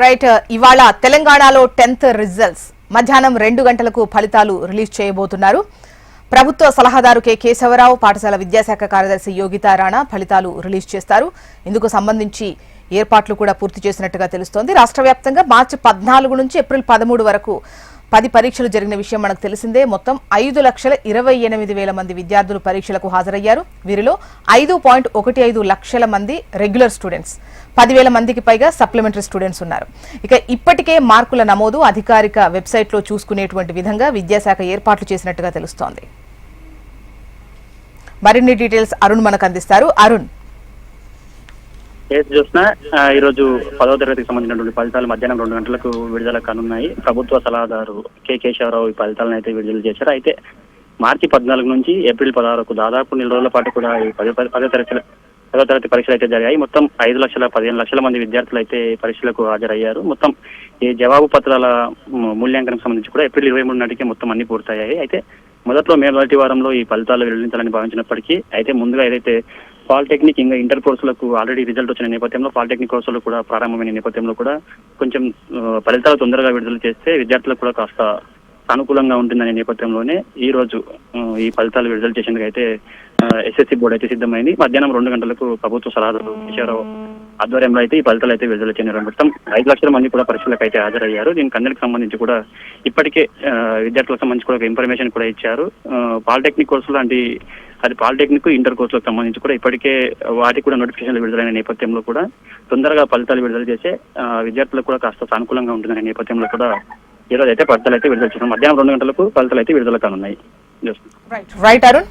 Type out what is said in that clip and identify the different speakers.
Speaker 1: Right, ఇవాళ తెలంగాణలో 10th results మధ్యాహ్నం 2 గంటలకు ఫలితాలు రిలీజ్ చేయబోతున్నారు. ప్రభుత్వ సలహాదారు కె కేశవరావు, పాఠశాల విద్యాశాఖ కార్యదర్శి యోగితా రాణా ఫలితాలు రిలీజ్ చేస్తారు. ఇందుకు సంబంధించి ఏర్పాట్లు కూడా పూర్తి చేసినట్టుగా తెలుస్తోంది. రాష్ట్ర వ్యాప్తంగా మార్చి 14 నుంచి ఏప్రిల్ 13 వరకు 10 పరీక్షలు జరిగిన విషయం మనకు తెలిసిందే. మొత్తం 5,28,000 మంది విద్యార్థులు పరీక్షలకు హాజరయ్యారు. వీరిలో 5.15 లక్షల మంది రెగ్యులర్ స్టూడెంట్స్, 10,000 మందికి పైగా సప్లిమెంటరీ స్టూడెంట్స్ ఉన్నారు. ఇక ఇప్పటికే మార్కుల నమోదు అధికారిక వెబ్సైట్లో చూసుకునేటువంటి విధంగా విద్యాశాఖ ఏర్పాట్లు చేసినట్టుగా తెలుస్తోంది. మరిన్ని డీటెయిల్స్ అరుణ్ మనకు అందిస్తారు. అరుణ్,
Speaker 2: చూసినా ఈరోజు 10వ తరగతికి సంబంధించినటువంటి ఫలితాలు మధ్యాహ్నం 2 గంటలకు విడుదల కానున్నాయి. ప్రభుత్వ సలహాదారు కె కేశవరావు ఈ ఫలితాలను అయితే విడుదల చేశారు. అయితే మార్చి 14 నుంచి ఏప్రిల్ 16 వరకు దాదాపు 4 రోజుల పాటు కూడా ఈ 10వ తరగతి పరీక్షలు అయితే జరిగాయి. మొత్తం 5,15,00,000 మంది విద్యార్థులు అయితే పరీక్షలకు హాజరయ్యారు. మొత్తం ఈ జవాబు పత్రాల మూల్యాంకనం సంబంధించి కూడా ఏప్రిల్ 23 నాటికి మొత్తం అన్ని పూర్తయ్యాయి. అయితే మొదట్లో మే మొదటి వారంలో ఈ ఫలితాలు వెల్లడించాలని భావించినప్పటికీ అయితే ముందుగా ఏదైతే పాలిటెక్నిక్ ఇంకా ఇంటర్ కోర్సులకు ఆల్రెడీ రిజల్ట్ వచ్చిన నేపథ్యంలో పాలిటెక్నిక్ కోర్సులు కూడా ప్రారంభమైన నేపథ్యంలో కూడా కొంచెం ఫలితాలు తొందరగా విడుదల చేస్తే విద్యార్థులకు కూడా కాస్త సానుకూలంగా ఉంటుందనే నేపథ్యంలోనే ఈ రోజు ఈ ఫలితాలు విడుదల చేసేందుకు అయితే ఎస్ఎస్సి బోర్డు అయితే సిద్ధమైంది. మధ్యాహ్నం 2 గంటలకు ప్రభుత్వ సలహాదారు కేశవరావు ఆధ్వర్యంలో అయితే ఈ ఫలితాలు అయితే విడుదల చేయడం. మొత్తం 5 లక్షల మంది కూడా పరీక్షలకు అయితే హాజరయ్యారు. దీనికి అందరికి సంబంధించి కూడా ఇప్పటికే విద్యార్థులకు సంబంధించి కూడా ఇన్ఫర్మేషన్ కూడా ఇచ్చారు. పాలిటెక్నిక్ కోర్సులు లాంటి అది పాలిటెక్నిక్ ఇంటర్ కోర్సులకు సంబంధించి కూడా ఇప్పటికే వాటికి కూడా నోటిఫికేషన్లు విడుదలైన నేపథ్యంలో కూడా తొందరగా ఫలితాలు విడుదల చేసే విద్యార్థులకు కూడా కాస్త సానుకూలంగా ఉంటుందనే నేపథ్యంలో కూడా ఈరోజు అయితే ఫలితాలు అయితే విడుదల చేశారు. మధ్యాహ్నం 2 గంటలకు ఫలితాలు అయితే విడుదల కానున్నాయి.
Speaker 1: రైట్ అరుణ్.